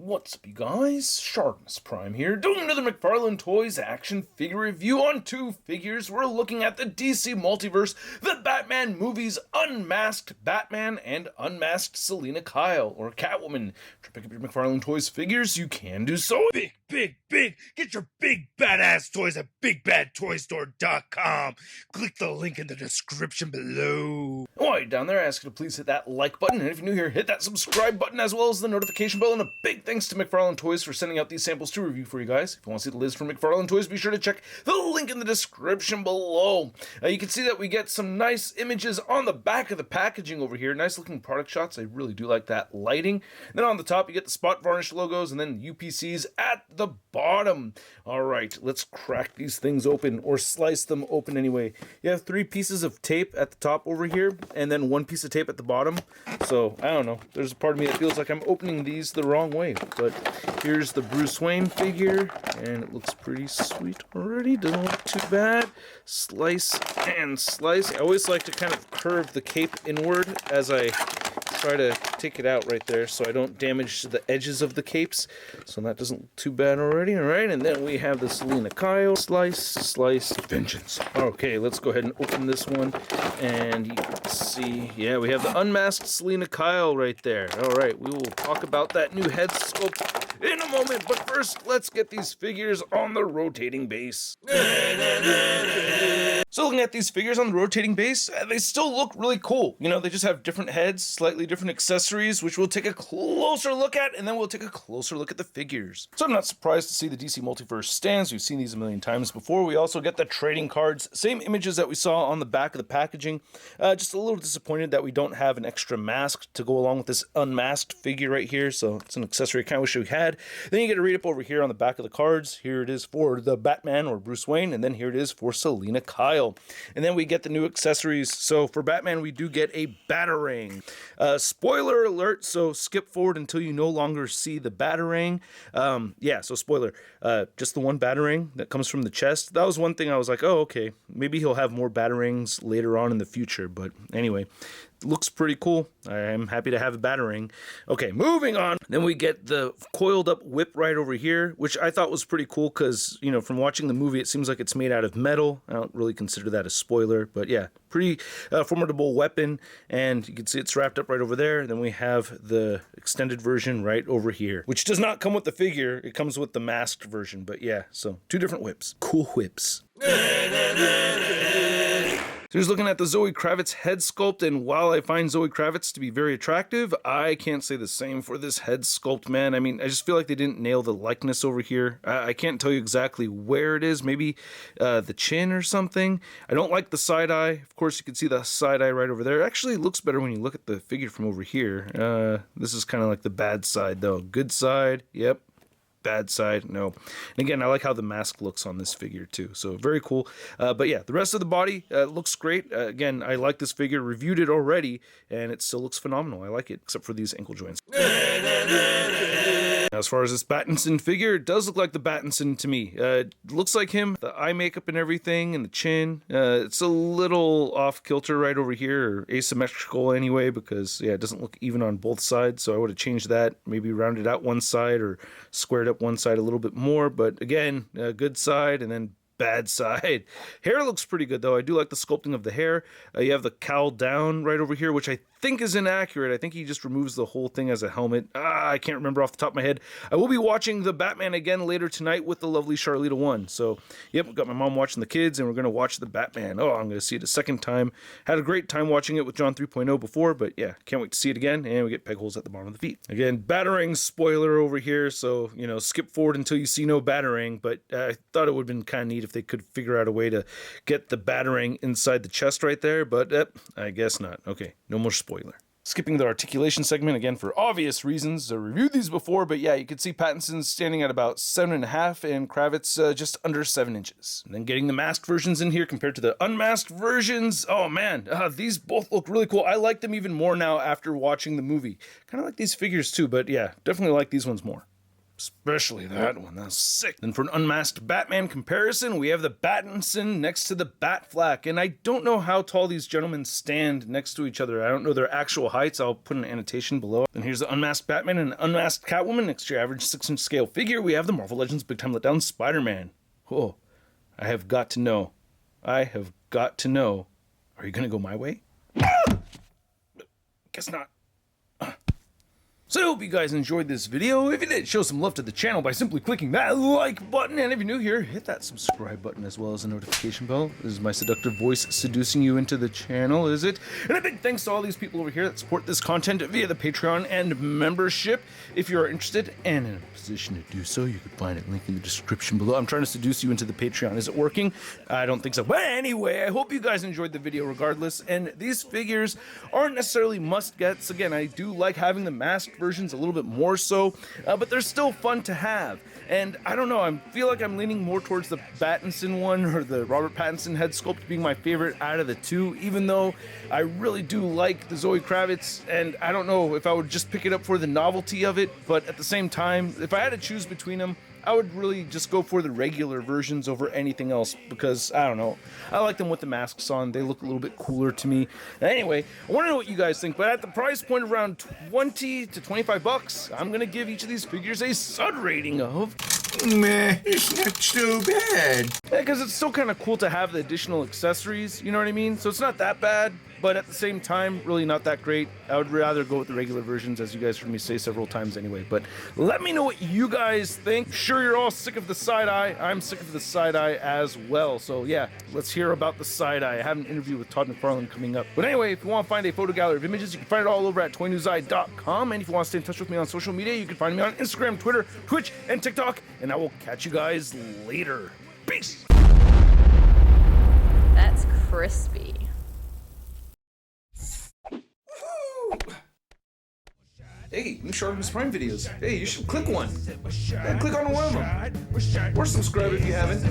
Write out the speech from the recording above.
What's up, you guys? ShartimusPrime here, doing another McFarlane Toys action figure review on two figures. We're looking at the DC Multiverse, the Batman movies, Unmasked Batman and Unmasked Selina Kyle, or Catwoman. To pick up your McFarlane Toys figures, you can do so. Big! Get your big badass toys at BigBadToyStore.com. Click the link in the description below. While you're down there, I ask you to please hit that like button, and if you're new here, hit that subscribe button as well as the notification bell, and a big thanks to McFarlane Toys for sending out these samples to review for you guys. If you want to see the list from McFarlane Toys, be sure to check the link in the description below. You can see that we get some nice images on the back of the packaging over here. Nice looking product shots. I really do like that lighting. And then on the top, you get the spot varnish logos and then UPCs at the bottom. All right, let's crack these things open, or slice them open anyway. You have 3 pieces of tape at the top over here, and then 1 piece of tape at the bottom. So, I don't know. There's a part of me that feels like I'm opening these the wrong way. But here's the Bruce Wayne figure, and it looks pretty sweet already. Doesn't look too bad. Slice and slice. I always like to kind of curve the cape inward as I try to take it out right there so I don't damage the edges of the capes. So that doesn't look too bad already. All right, and then we have the Selina Kyle. Slice, vengeance. Okay, let's go ahead and open this one. And you can see, yeah, we have the unmasked Selina Kyle right there. All right, we will talk about that new head sculpt in a moment, but first, let's get these figures on the rotating base. So looking at these figures on the rotating base, they still look really cool. You know, they just have different heads, slightly different accessories, which we'll take a closer look at, and then we'll take a closer look at the figures. So I'm not surprised to see the DC Multiverse stands. We've seen these a million times before. We also get the trading cards, same images that we saw on the back of the packaging. Just a little disappointed that we don't have an extra mask to go along with this unmasked figure right here, so it's an accessory I kind of wish we had. Then you get a read up over here on the back of the cards. Here it is for the Batman or Bruce Wayne, and then here it is for Selina Kyle. And then we get the new accessories. So for Batman, we do get a Batarang. Spoiler alert, so skip forward until you no longer see the Batarang. Yeah, so spoiler, just the one Batarang that comes from the chest. That was one thing I was like, oh, okay, maybe he'll have more Batarangs later on in the future. But anyway, looks pretty cool. I am happy to have a Batarang. Okay, moving on. Then we get the coiled up whip right over here, which I thought was pretty cool because, you know, from watching the movie, it seems like it's made out of metal. I don't really consider that a spoiler, but yeah, pretty formidable weapon. And you can see it's wrapped up right over there. Then we have the extended version right over here, which does not come with the figure. It comes with the masked version, but yeah, so 2 different whips. Cool whips. So here's looking at the Zoe Kravitz head sculpt, and while I find Zoe Kravitz to be very attractive, I can't say the same for this head sculpt, man. I mean, I just feel like they didn't nail the likeness over here. I can't tell you exactly where it is, maybe the chin or something. I don't like the side eye. Of course, you can see the side eye right over there. It actually looks better when you look at the figure from over here. This is kind of like the bad side, though. Good side, yep. Bad side, no. And again, I like how the mask looks on this figure too, so very cool. But yeah, the rest of the body looks great. Again, I like this figure, reviewed it already, and it still looks phenomenal. I like it, except for these ankle joints. As far as this Pattinson figure, it does look like the Pattinson to me. It looks like him, the eye makeup and everything, and the chin. It's a little off kilter right over here, or asymmetrical anyway, because yeah, it doesn't look even on both sides, so I would have changed that, maybe rounded out one side or squared up one side a little bit more. But again, good side and then bad side. Hair looks pretty good though. I do like the sculpting of the hair. You have the cowl down right over here, which I think is inaccurate. I think he just removes the whole thing as a helmet. I can't remember off the top of my head. I will be watching the Batman again later tonight with the lovely Charlita 1. So, yep, we've got my mom watching the kids, and we're going to watch the Batman. Oh, I'm going to see it a second time. Had a great time watching it with John 3.0 before, but yeah, can't wait to see it again. And we get peg holes at the bottom of the feet. Again, Batarang spoiler over here, so, you know, skip forward until you see no Batarang, but I thought it would have been kind of neat if they could figure out a way to get the Batarang inside the chest right there, but I guess not. Okay, no more spoiler. Skipping the articulation segment again for obvious reasons. I reviewed these before, but yeah, you can see Pattinson standing at about 7.5 and Kravitz just under 7 inches. And then getting the masked versions in here compared to the unmasked versions. Oh man, these both look really cool. I like them even more now after watching the movie. Kind of like these figures too, but yeah, definitely like these ones more. Especially that one, that's sick. Then for an unmasked Batman comparison, we have the Battinson next to the Batflack. And I don't know how tall these gentlemen stand next to each other. I don't know their actual heights. I'll put an annotation below. Then here's the unmasked Batman and unmasked Catwoman next to your average 6-inch scale figure. We have the Marvel Legends Big Time Letdown Spider-Man. Oh, I have got to know. Are you gonna go my way? Guess not. So I hope you guys enjoyed this video. If you did, show some love to the channel by simply clicking that like button. And if you're new here, hit that subscribe button as well as the notification bell. This is my seductive voice seducing you into the channel, is it? And a big thanks to all these people over here that support this content via the Patreon and membership. If you are interested and in a position to do so, you can find a link in the description below. I'm trying to seduce you into the Patreon. Is it working? I don't think so. But anyway, I hope you guys enjoyed the video regardless. And these figures aren't necessarily must-gets. Again, I do like having the masked versions a little bit more so, but they're still fun to have. And I don't know, I feel like I'm leaning more towards the Pattinson one or the Robert Pattinson head sculpt being my favorite out of the two, even though I really do like the Zoe Kravitz, and I don't know if I would just pick it up for the novelty of it, but at the same time, if I had to choose between them, I would really just go for the regular versions over anything else because, I don't know, I like them with the masks on. They look a little bit cooler to me. Anyway, I want to know what you guys think, but at the price point of around 20 to 25 bucks, I'm going to give each of these figures a SUD rating of... Meh, it's not so bad. Yeah, because it's still kind of cool to have the additional accessories, you know what I mean? So it's not that bad, but at the same time, really not that great. I would rather go with the regular versions, as you guys heard me say several times anyway. But let me know what you guys think. Sure, you're all sick of the side-eye. I'm sick of the side-eye as well. So yeah, let's hear about the side-eye. I have an interview with Todd McFarlane coming up. But anyway, if you want to find a photo gallery of images, you can find it all over at toynewseye.com. And if you want to stay in touch with me on social media, you can find me on Instagram, Twitter, Twitch, and TikTok. And I will catch you guys later. Peace! That's crispy. Hey, new ShartimusPrime videos. Hey, you should click one. Yeah, click on one of them. Or subscribe if you haven't.